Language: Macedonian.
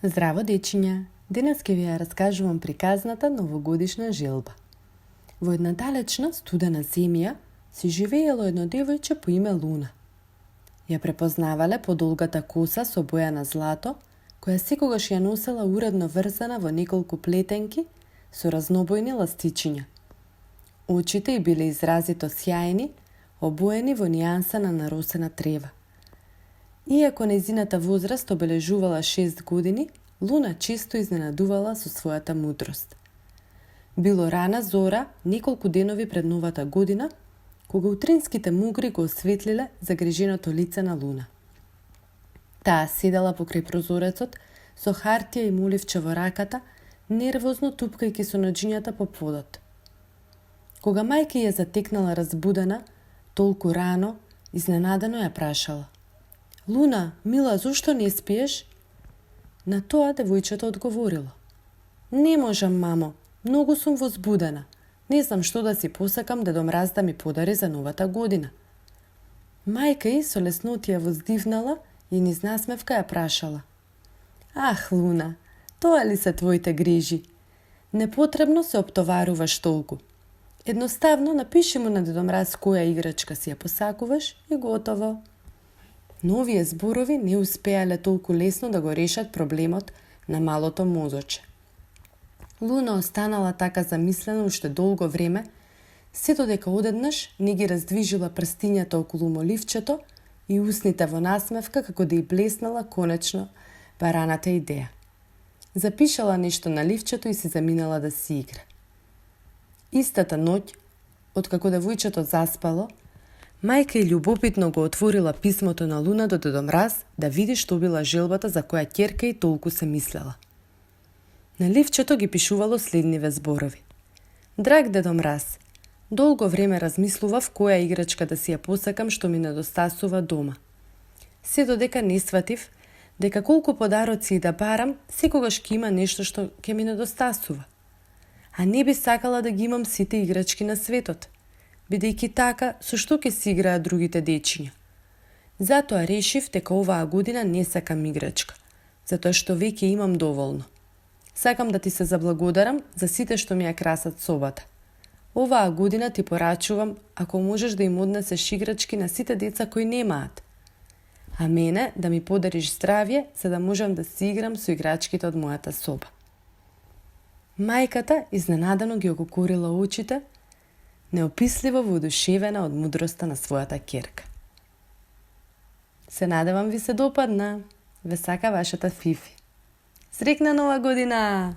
Здраво, дечиња! Денес ќе ви ја раскажувам приказната новогодишна желба. Во една далечна, студена земја си живеело едно девојче по име Луна. Ја препознавале по долгата коса со боја на злато, која секогаш ја носела уредно врзана во неколку плетенки со разнобојни ластичиња. Очите ѝ биле изразито сјајни, обоени во нијанса на наросена трева. Иако нејзината возраст обележувала 6 години, Луна често изненадувала со својата мудрост. Било рана зора, неколку денови пред новата година, кога утринските мугри го осветлиле загриженото лице на Луна. Таа седела покрај прозорецот, со хартија и моливче во раката, нервозно тупкајќи со ноџињата по подот. Кога мајка ја затекнала разбудена, толку рано, изненадено ја прашала: "Луна, мила, зошто не спиеш?" На тоа девојчето одговорило: "Не можам, мамо, многу сум возбудена. Не знам што да си посакам Дедо Мраз да ми подари за новата година." Мајка ѝ со леснотија воздивнала и низ насмевка ја прашала: "Ах, Луна, тоа ли се твоите грижи? Непотребно се оптоваруваш толку. Едноставно напиши му на Дедо Мраз која играчка си ја посакуваш и готово." Но овие зборови не успеале толку лесно да го решат проблемот на малото мозоче. Луна останала така замислена уште долго време, сето дека одеднаш не ги раздвижила прстињата околу моливчето и усните во насмевка како да ја блеснала конечно бараната идеја. Запишала нешто на ливчето и се заминала да си игра. Истата ноќ, откако девојчето заспало, мајка и љубопитно го отворила писмото на Луна до Дедо Мраз да види што била желбата за која ќерка и толку се мислела. На ливчето ги пишувало следниве зборови: "Драг Дедо Мраз, долго време размислував која играчка да си ја посакам што ми недостасува дома. Се додека не сватив дека колку подароци и да барам, секогаш ќе има нешто што ќе ми недостасува. А не би сакала да ги имам сите играчки на светот, бидејќи така со што ќе си играат другите дечиња. Затоа решив дека оваа година не сакам играчка, затоа што веќе имам доволно. Сакам да ти се заблагодарам за сите што ми ја красат собата. Оваа година ти порачувам ако можеш да им однесеш играчки на сите деца кои немаат. А мене да ми подариш здравје за да можам да си играм со играчките од мојата соба." Мајката изненадано ги ококорила очите, неописливо воодушевена од мудроста на својата ќерка. Се надевам ви се допадна. Ве сака вашата Фифи. Среќна нова година!